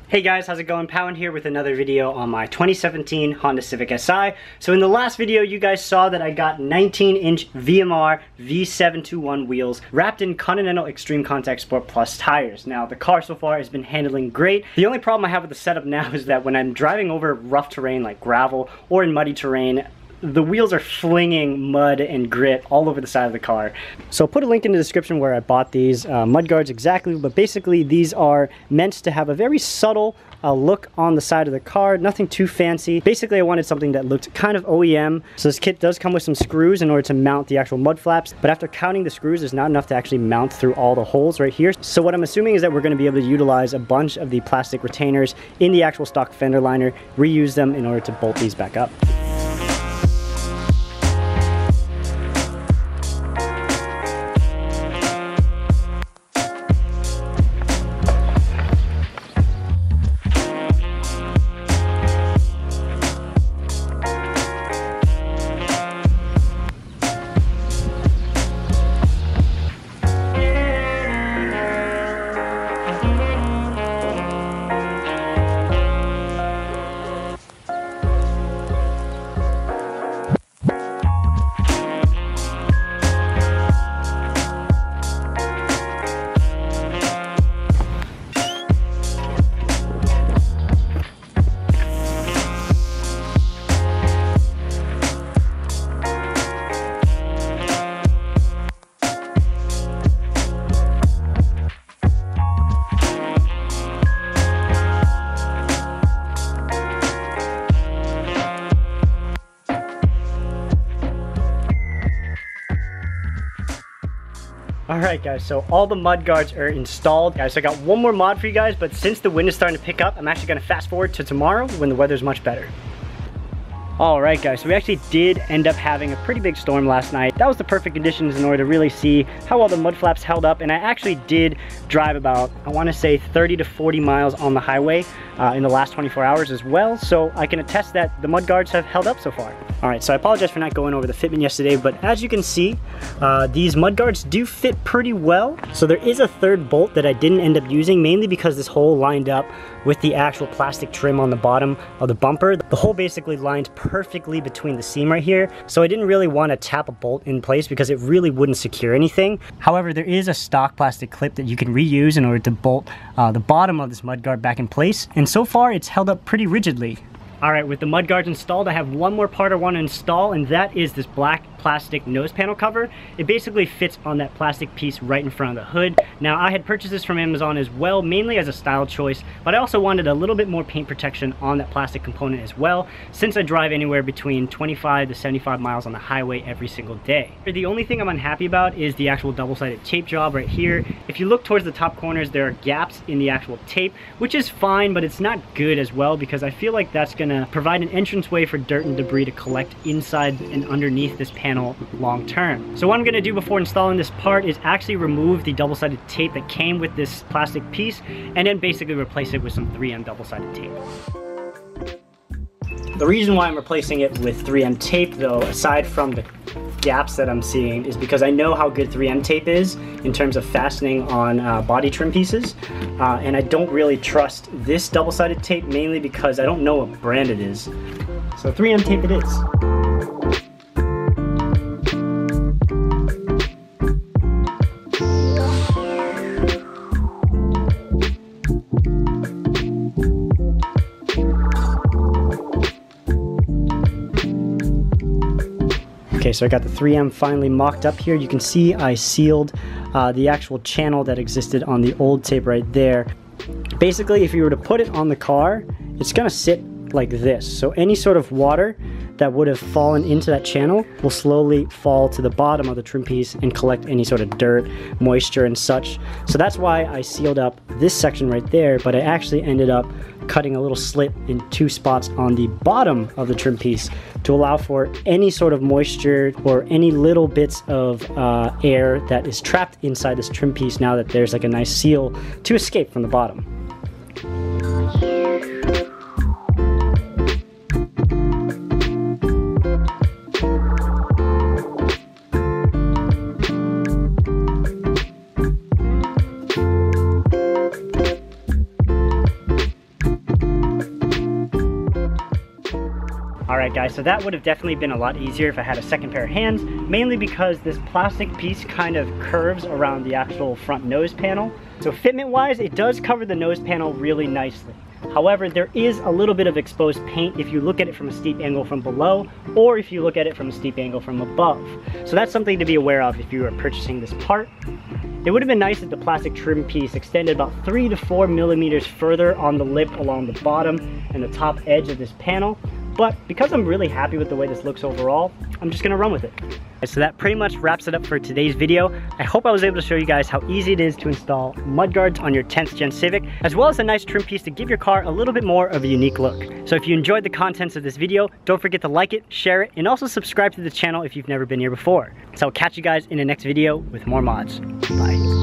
Hey guys, how's it going? Pawinning here with another video on my 2017 Honda Civic Si. So in the last video, you guys saw that I got 19-inch VMR V721 wheels wrapped in Continental Extreme Contact Sport Plus tires. Now, the car so far has been handling great. The only problem I have with the setup now is that when I'm driving over rough terrain like gravel or in muddy terrain, the wheels are flinging mud and grit all over the side of the car. So I'll put a link in the description where I bought these mud guards exactly, but basically these are meant to have a very subtle look on the side of the car, nothing too fancy. Basically I wanted something that looked kind of OEM. So this kit does come with some screws in order to mount the actual mud flaps, but after counting the screws, there's not enough to actually mount through all the holes right here. So what I'm assuming is that we're going to be able to utilize a bunch of the plastic retainers in the actual stock fender liner, reuse them in order to bolt these back up. Alright guys, so all the mud guards are installed. Guys, so I got one more mod for you guys, but since the wind is starting to pick up, I'm actually going to fast forward to tomorrow when the weather's much better. Alright guys, so we actually did end up having a pretty big storm last night. That was the perfect conditions in order to really see how all the mud flaps held up, and I actually did drive about, I want to say 30 to 40 miles on the highway in the last 24 hours as well, so I can attest that the mud guards have held up so far. Alright, so I apologize for not going over the fitment yesterday, but as you can see, these mud guards do fit pretty well. So there is a third bolt that I didn't end up using, mainly because this hole lined up with the actual plastic trim on the bottom of the bumper. The hole basically lined perfectly between the seam right here, so I didn't really want to tap a bolt in place because it really wouldn't secure anything. However, there is a stock plastic clip that you can reuse in order to bolt the bottom of this mud guard back in place, and so far it's held up pretty rigidly. Alright, with the mud guards installed, I have one more part I want to install, and that is this black plastic nose panel cover. It basically fits on that plastic piece right in front of the hood. Now, I had purchased this from Amazon as well, mainly as a style choice, but I also wanted a little bit more paint protection on that plastic component as well, since I drive anywhere between 25 to 75 miles on the highway every single day. The only thing I'm unhappy about is the actual double-sided tape job right here. If you look towards the top corners, there are gaps in the actual tape, which is fine, but it's not good as well, because I feel like that's going to provide an entranceway for dirt and debris to collect inside and underneath this panel long term. So what I'm going to do before installing this part is actually remove the double-sided tape that came with this plastic piece, and then basically replace it with some 3M double-sided tape. The reason why I'm replacing it with 3M tape, though, aside from the gaps that I'm seeing, is because I know how good 3M tape is in terms of fastening on body trim pieces, and I don't really trust this double-sided tape, mainly because I don't know what brand it is. So 3M tape it is. Okay, so I got the 3M finally mocked up here. You can see I sealed the actual channel that existed on the old tape right there. Basically, if you were to put it on the car, it's gonna sit like this. So any sort of water that would have fallen into that channel will slowly fall to the bottom of the trim piece and collect any sort of dirt, moisture, and such. So that's why I sealed up this section right there, but I actually ended up cutting a little slit in 2 spots on the bottom of the trim piece to allow for any sort of moisture or any little bits of air that is trapped inside this trim piece, now that there's like a nice seal to escape from the bottom. Alright guys, so that would have definitely been a lot easier if I had a second pair of hands, mainly because this plastic piece kind of curves around the actual front nose panel. So fitment wise, it does cover the nose panel really nicely. However, there is a little bit of exposed paint if you look at it from a steep angle from below, or if you look at it from a steep angle from above. So that's something to be aware of if you are purchasing this part. It would have been nice if the plastic trim piece extended about 3 to 4 millimeters further on the lip along the bottom and the top edge of this panel. But because I'm really happy with the way this looks overall, I'm just gonna run with it. So that pretty much wraps it up for today's video. I hope I was able to show you guys how easy it is to install mudguards on your 10th gen Civic, as well as a nice trim piece to give your car a little bit more of a unique look. So if you enjoyed the contents of this video, don't forget to like it, share it, and also subscribe to the channel if you've never been here before. So I'll catch you guys in the next video with more mods. Bye.